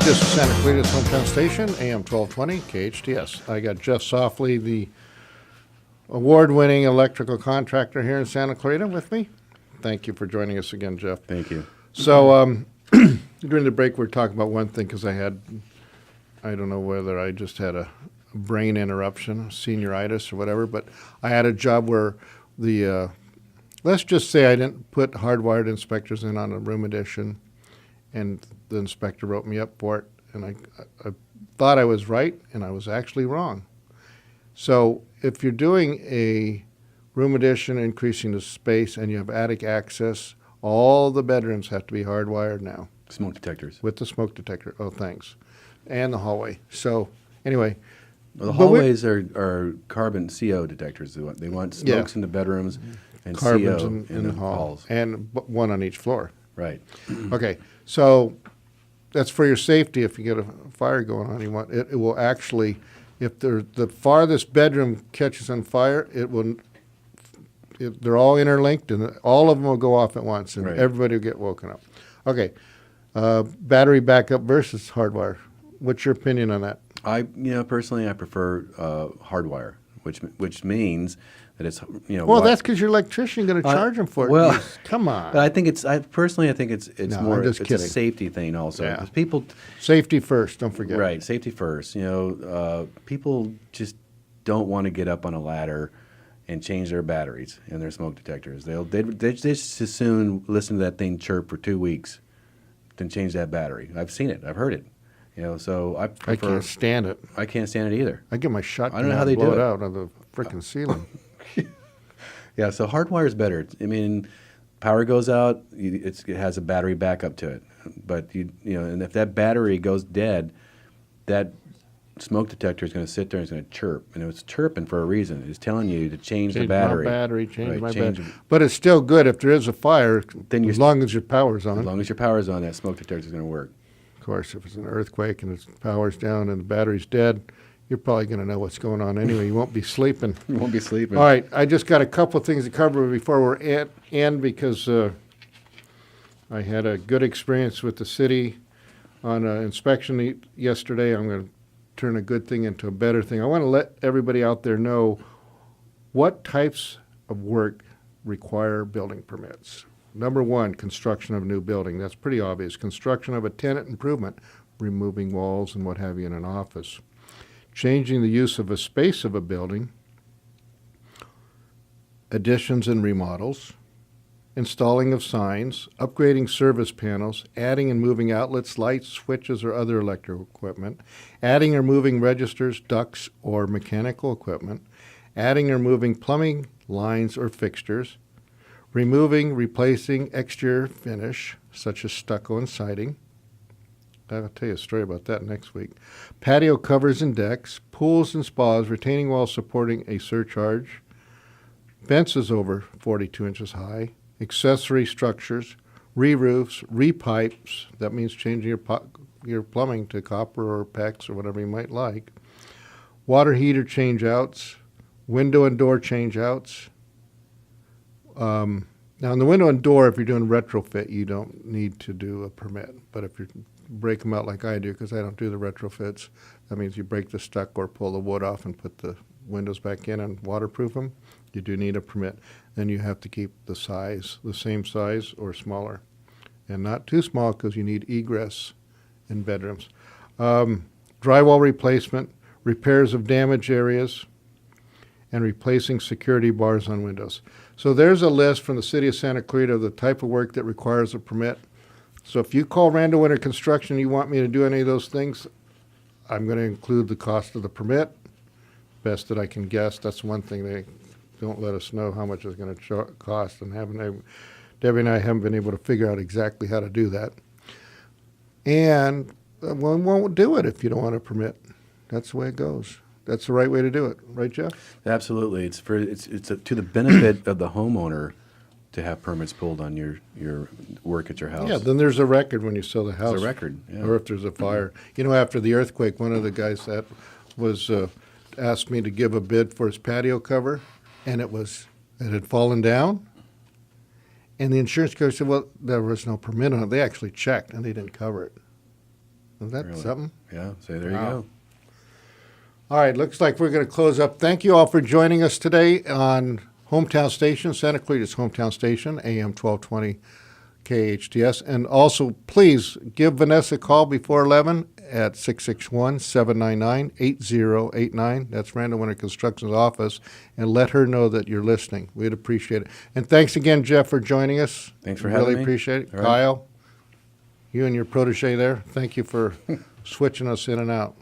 This is Santa Clarita's hometown station, AM 1220, KHTS. I got Jeff Softly, the award-winning electrical contractor here in Santa Clarita with me. Thank you for joining us again, Jeff. Thank you. So during the break, we were talking about one thing because I don't know whether I just had a brain interruption, senioritis or whatever, but I had a job where let's just say I didn't put hardwired inspectors in on a room addition, and the inspector wrote me up for it, and I thought I was right, and I was actually wrong. So if you're doing a room addition, increasing the space, and you have attic access, all the bedrooms have to be hardwired now. Smoke detectors. With the smoke detector. Oh, thanks. And the hallway. So anyway. Well, the hallways are carbon CO detectors. They want smokes in the bedrooms and carbons CO in the halls. And one on each floor. Right. Okay. So that's for your safety. If you get a fire going on, it will actually, if the farthest bedroom catches on fire, they're all interlinked, and all of them will go off at once, and everybody will get woken up. Okay. Battery backup versus hardwire. What's your opinion on that? Personally, I prefer hardwire, which means that it's Well, that's because your electrician going to charge them for it. Well, come on. But I think it's No, more I'm just it's kidding. a safety thing also. Yeah. 'Cause people Safety first. Don't forget. Right, safety first. People just don't want to get up on a ladder and change their batteries and their smoke detectors. They just as soon listen to that thing chirp for 2 weeks than change that battery. I've seen it. I've heard it. So I prefer. I can't stand it. I can't stand it either. I get my shotgun. I don't know how they blow do it it. out of the freaking ceiling. Yeah, so hardwire is better. I mean, power goes out, it has a battery backup to it. But and if that battery goes dead, that smoke detector is going to sit there and it's going to chirp, and it's chirping for a reason. It's telling you to change the battery. Change my battery. But it's still good if there is a fire, Then as long as your power's on. As long as your power's on, that smoke detector is going to work. Of course, if it's an earthquake and the power's down and the battery's dead, you're probably going to know what's going on anyway. You won't be sleeping. You won't be sleeping. All right, I just got a couple of things to cover before we're in because I had a good experience with the city on an inspection yesterday. I'm going to turn a good thing into a better thing. I want to let everybody out there know what types of work require building permits. Number one, construction of a new building. That's pretty obvious. Construction of a tenant improvement, removing walls and what have you in an office. Changing the use of a space of a building, additions and remodels, installing of signs, upgrading service panels, adding and moving outlets, lights, switches, or other electrical equipment, adding or moving registers, ducts, or mechanical equipment, adding or moving plumbing lines or fixtures, removing, replacing exterior finish, such as stucco and siding. I'll tell you a story about that next week. Patio covers and decks, pools and spas, retaining walls supporting a surcharge, fences over 42 inches high, accessory structures, re-roofs, re-pipes, that means changing your plumbing to copper or PEX or whatever you might like, water heater change-outs, window and door change-outs. Now, in the window and door, if you're doing retrofit, you don't need to do a permit. But if you break them out like I do, because I don't do the retrofits, that means you break the stuck or pull the wood off and put the windows back in and waterproof them, you do need a permit. Then you have to keep the size, the same size or smaller. And not too small because you need egress in bedrooms. Drywall replacement, repairs of damaged areas, and replacing security bars on windows. So there's a list from the city of Santa Clarita of the type of work that requires a permit. So if you call Randall Winter Construction and you want me to do any of those things, I'm going to include the cost of the permit, best that I can guess. That's one thing they don't let us know how much it's going to cost, and Debbie and I haven't been able to figure out exactly how to do that. And one won't do it if you don't want a permit. That's the way it goes. That's the right way to do it, right, Jeff? Absolutely. It's to the benefit of the homeowner to have permits pulled on your work at your house. Yeah, then there's a record when you sell the house. There's a record, yeah. Or if there's a fire. After the earthquake, one of the guys that was asked me to give a bid for his patio cover, and it had fallen down. And the insurance company said, well, there was no permit on it. They actually checked, and they didn't cover it. Is that Really? something? Yeah, so there you Wow. go. All right, looks like we're going to close up. Thank you all for joining us today on Hometown Station, Santa Clarita's Hometown Station, AM 1220 KHTS. And also, please give Vanessa a call before 11 at 661-799-8089. That's Randall Winter Construction's office. And let her know that you're listening. We'd appreciate it. And thanks again, Jeff, for joining us. Thanks for really having me. appreciate it. All right. Kyle, you and your protege there, thank you for switching us in and out.